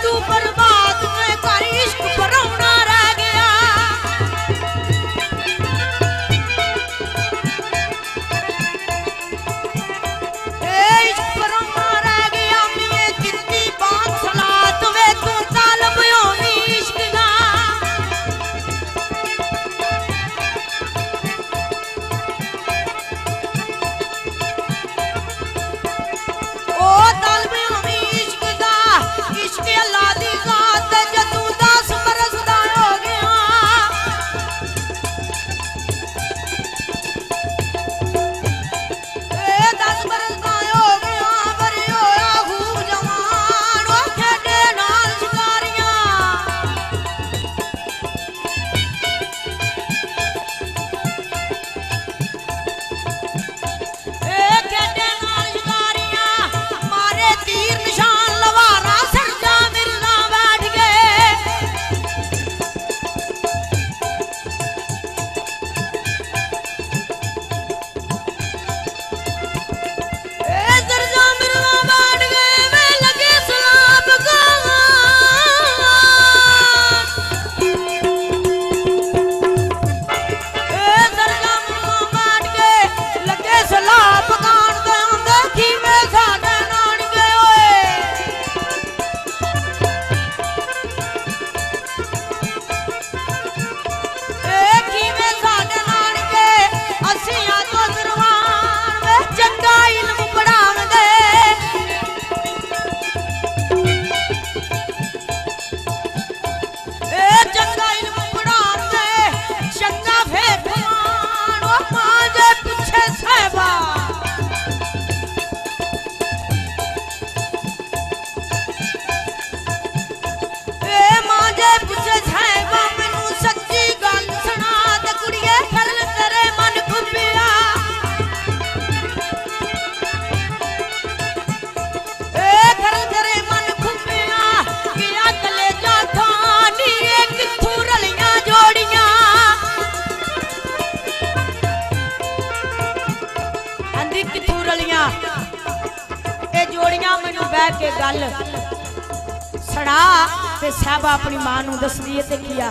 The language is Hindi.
कदू बर्बाद में कर इश्क परौना रह गया। इश्क परौना रह गया मिये कितनी बात सलात वे तू तालब होनी इश्क का। ओ तालब होनी इश्क का इश्क अल्लाह दी जात जदू 10 बरस दा हो गया। ए 10 बरस दा हो गया बरी होया खूब जवान ओ खेडे नाल शिकारियां। ए खेडे नाल शिकारियां मारे तीर निशान लवारा सरजा मिर्जा बैठ गए। ए सरजा मिर्जा बैठ गए वे लगे सलाब गाना। ए सरजा मिर्जा बैठ गए लगे सलाब गान दे आंदे खीवे साडे नान गए ओए। खीवे साडे नान गए असियां तो दरवान वे चंगा इल्म पढ़ावदे। चंगा इल्म पढ़ावदे चंगा फेरवान ओ मां दे पिछे सहबा। मां दे पिछे सहबा मैनू सच्ची गल सुना ते कुड़िए खल तेरे मन खुबिया। खल तेरे मन खुबिया किया कलेजा थानी कित्थू रलियां जोड़ियां। आंदी कित्थू रलियां ए जोड़ियां मैनू बह के गल सड़ा ते साहबा अपनी मां नू दसदी है ते किया